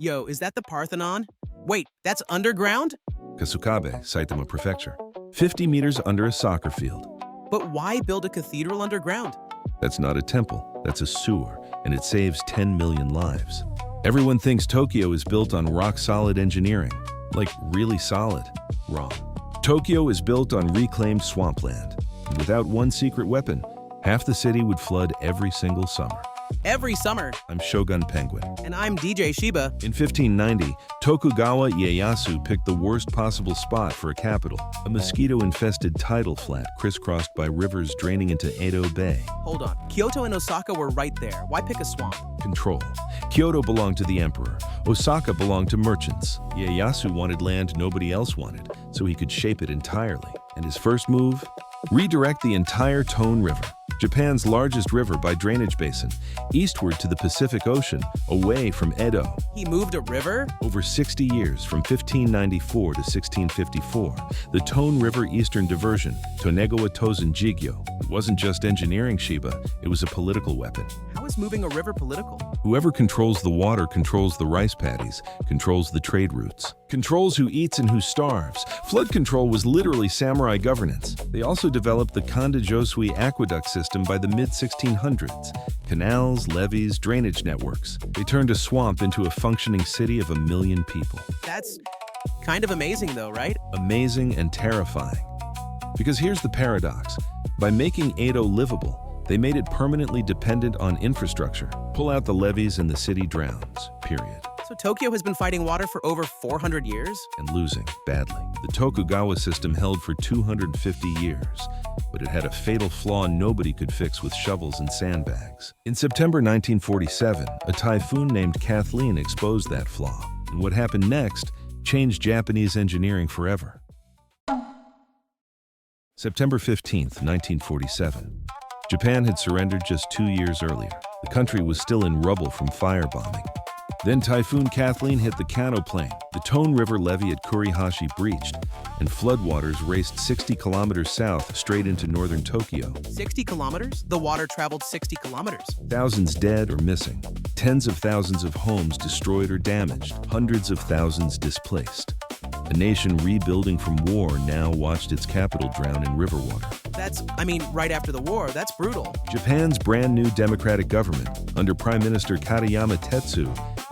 Yo, is that the Parthenon? Wait, that's underground? Kasukabe, Saitama Prefecture. 50 meters under a soccer field. But why build a cathedral underground? That's not a temple, that's a sewer, and it saves 10 million lives. Everyone thinks Tokyo is built on rock-solid engineering. Like, really solid. Wrong. Tokyo is built on reclaimed swampland. And without one secret weapon, half the city would flood every single summer. Every summer. I'm ShogunPenguin. And I'm DJ Shiba. In 1590, Tokugawa Ieyasu picked the worst possible spot for a capital, a mosquito-infested tidal flat crisscrossed by rivers draining into Edo Bay. Hold on. Kyoto and Osaka were right there. Why pick a swamp? Control. Kyoto belonged to the emperor. Osaka belonged to merchants. Ieyasu wanted land nobody else wanted, so he could shape it entirely. And his first move? Redirect the entire Tone River, Japan's largest river by drainage basin, eastward to the Pacific Ocean, away from Edo. He moved a river? Over 60 years, from 1594 to 1654, the Tone River Eastern Diversion, Tonegawa Tozen Jigyo, wasn't just engineering, Shiba, it was a political weapon. How is moving a river political? Whoever controls the water controls the rice paddies, controls the trade routes, controls who eats and who starves. Flood control was literally samurai governance. They also developed the Kanda Josui aqueduct system by the mid-1600s. Canals, levees, drainage networks. They turned a swamp into a functioning city of 1 million people. That's kind of amazing though, right? Amazing and terrifying. Because here's the paradox. By making Edo livable, they made it permanently dependent on infrastructure. Pull out the levees and the city drowns, period. So Tokyo has been fighting water for over 400 years? And losing, badly. The Tokugawa system held for 250 years, but it had a fatal flaw nobody could fix with shovels and sandbags. In September 1947, a typhoon named Kathleen exposed that flaw, and what happened next changed Japanese engineering forever. September 15th, 1947. Japan had surrendered just 2 years earlier. The country was still in rubble from firebombing. Then Typhoon Kathleen hit the Kano Plain. The Tone River levee at Kurihashi breached, and floodwaters raced 60 kilometers south straight into northern Tokyo. 60 kilometers? The water traveled 60 kilometers. Thousands dead or missing. Tens of thousands of homes destroyed or damaged. Hundreds of thousands displaced. A nation rebuilding from war now watched its capital drown in river water. Right after the war, that's brutal. Japan's brand new democratic government, under Prime Minister Katayama Tetsu,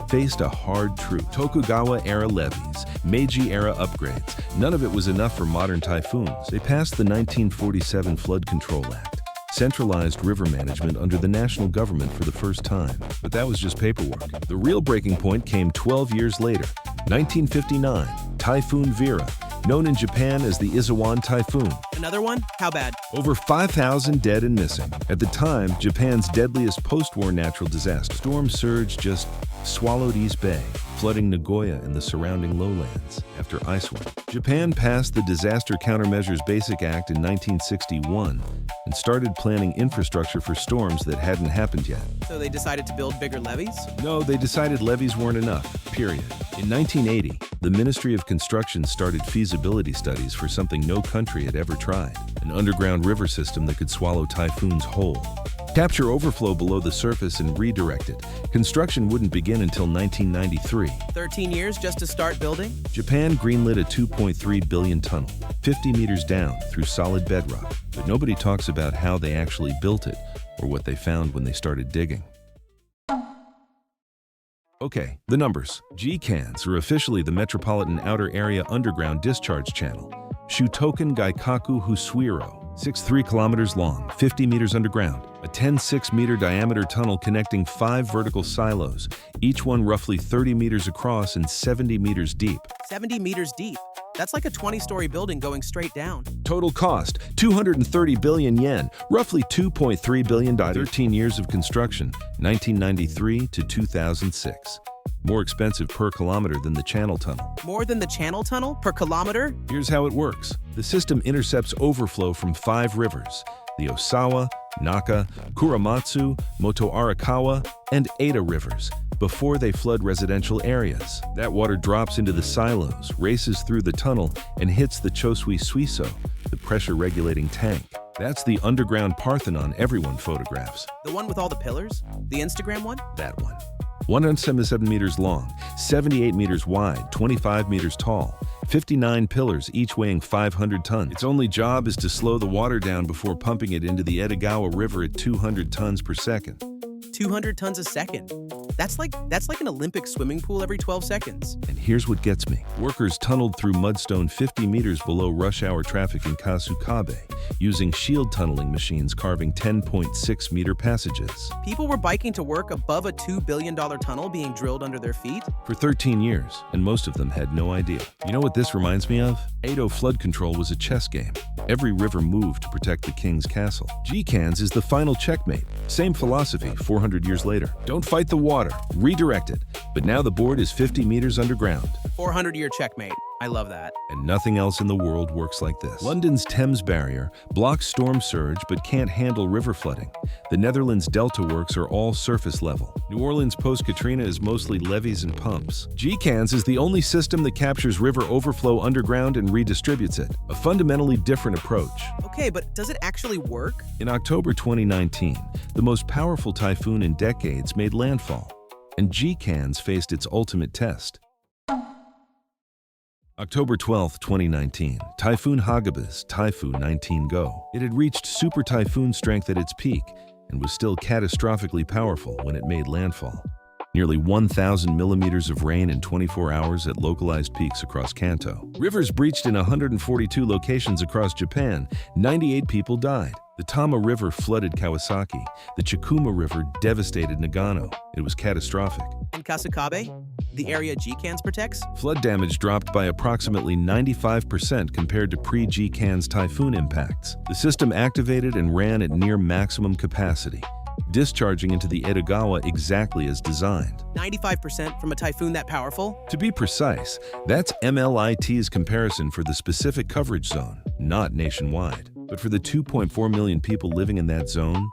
faced a hard truth. Tokugawa-era levees, Meiji-era upgrades, none of it was enough for modern typhoons. They passed the 1947 Flood Control Act, centralized river management under the national government for the first time. But that was just paperwork. The real breaking point came 12 years later, 1959, Typhoon Vera, known in Japan as the Izuwan Typhoon. Another one? How bad? Over 5,000 dead and missing. At the time, Japan's deadliest post-war natural disaster. Storm surge just swallowed East Bay, flooding Nagoya and the surrounding lowlands. After Icewind, Japan passed the Disaster Countermeasures Basic Act in 1961 and started planning infrastructure for storms that hadn't happened yet. So they decided to build bigger levees? No, they decided levees weren't enough, period. In 1980, the Ministry of Construction started feasibility studies for something no country had ever tried, an underground river system that could swallow typhoons whole. Capture overflow below the surface and redirect it. Construction wouldn't begin until 1993. 13 years just to start building? Japan greenlit a 2.3 billion tunnel, 50 meters down through solid bedrock. But nobody talks about how they actually built it or what they found when they started digging. Okay, the numbers. GCANs are officially the Metropolitan Outer Area Underground Discharge Channel. Shutoken Gaikaku Husuiro, 6.3 kilometers long, 50 meters underground. A 10.6-meter diameter tunnel connecting 5 vertical silos, each one roughly 30 meters across and 70 meters deep. 70 meters deep? That's like a 20-story building going straight down. Total cost, 230 billion yen, roughly $2.3 billion. 13 years of construction, 1993 to 2006. More expensive per kilometer than the Channel Tunnel. More than the Channel Tunnel per kilometer? Here's how it works. The system intercepts overflow from 5 rivers, the Osawa, Naka, Kuramatsu, Moto Arakawa, and Ada rivers, before they flood residential areas. That water drops into the silos, races through the tunnel, and hits the Chosui Suiso, the pressure-regulating tank. That's the underground Parthenon everyone photographs. The one with all the pillars? The Instagram one? That one. 177 meters long, 78 meters wide, 25 meters tall, 59 pillars, each weighing 500 tons. Its only job is to slow the water down before pumping it into the Tokugawa River at 200 tons per second. 200 tons a second. That's like an Olympic swimming pool every 12 seconds. And here's what gets me. Workers tunneled through mudstone 50 meters below rush hour traffic in Kasukabe, using shield tunneling machines carving 10.6-meter passages. People were biking to work above a $2 billion tunnel being drilled under their feet? For 13 years, and most of them had no idea. You know what this reminds me of? Edo flood control was a chess game. Every river moved to protect the king's castle. G-Cans is the final checkmate. Same philosophy 400 years later. Don't fight the water, redirect it. But now the board is 50 meters underground. 400-year checkmate. I love that. And nothing else in the world works like this. London's Thames Barrier blocks storm surge but can't handle river flooding. The Netherlands Delta Works are all surface level. New Orleans post-Katrina is mostly levees and pumps. G-Cans is the only system that captures river overflow underground and redistributes it. A fundamentally different approach. Okay, but does it actually work? In October 2019, the most powerful typhoon in decades made landfall, and G-Cans faced its ultimate test. October 12, 2019, Typhoon Hagibis, Typhoon 19 Go. It had reached super typhoon strength at its peak and was still catastrophically powerful when it made landfall. Nearly 1,000 millimeters of rain in 24 hours at localized peaks across Kanto. Rivers breached in 142 locations across Japan. 98 people died. The Tama River flooded Kawasaki. The Chikuma River devastated Nagano. It was catastrophic. In Kasukabe, the area G-Cans protects? Flood damage dropped by approximately 95% compared to pre-G-Cans typhoon impacts. The system activated and ran at near maximum capacity, discharging into the Tokugawa exactly as designed. 95% from a typhoon that powerful? To be precise, that's MLIT's comparison for the specific coverage zone, not nationwide. But for the 2.4 million people living in that zone,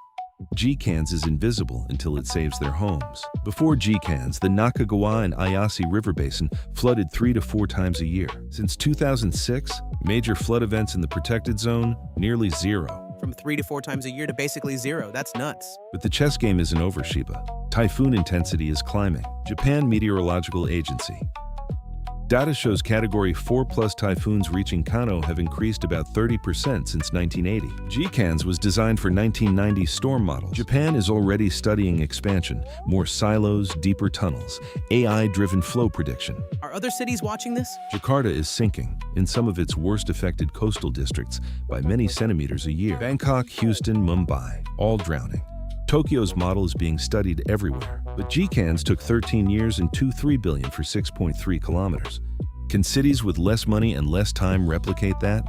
G-Cans is invisible until it saves their homes. Before G-Cans, the Nakagawa and Ayase River Basin flooded 3 to 4 times a year. Since 2006, major flood events in the protected zone, nearly zero. From 3 to 4 times a year to basically zero. That's nuts. But the chess game isn't over, Shiba. Typhoon intensity is climbing. Japan Meteorological Agency. Data shows Category 4+ typhoons reaching Kano have increased about 30% since 1980. G-Cans was designed for 1990 storm models. Japan is already studying expansion, more silos, deeper tunnels, AI-driven flow prediction. Are other cities watching this? Jakarta is sinking, in some of its worst-affected coastal districts, by many centimeters a year. Bangkok, Houston, Mumbai, all drowning. Tokyo's model is being studied everywhere, but G-Cans took 13 years and $2.3 billion for 6.3 kilometers. Can cities with less money and less time replicate that?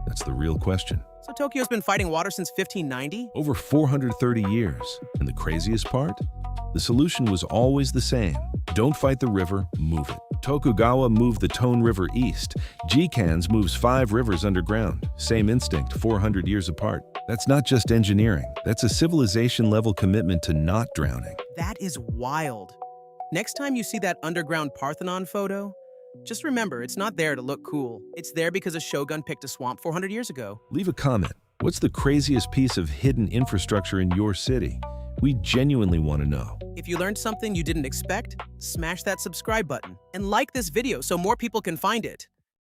That's the real question. So Tokyo's been fighting water since 1590? Over 430 years. And the craziest part? The solution was always the same. Don't fight the river, move it. Tokugawa moved the Tone River east. G-Cans moves 5 rivers underground. Same instinct, 400 years apart. That's not just engineering. That's a civilization-level commitment to not drowning. That is wild. Next time you see that underground Parthenon photo, just remember it's not there to look cool. It's there because a shogun picked a swamp 400 years ago. Leave a comment. What's the craziest piece of hidden infrastructure in your city? We genuinely want to know. If you learned something you didn't expect, smash that subscribe button and like this video so more people can find it.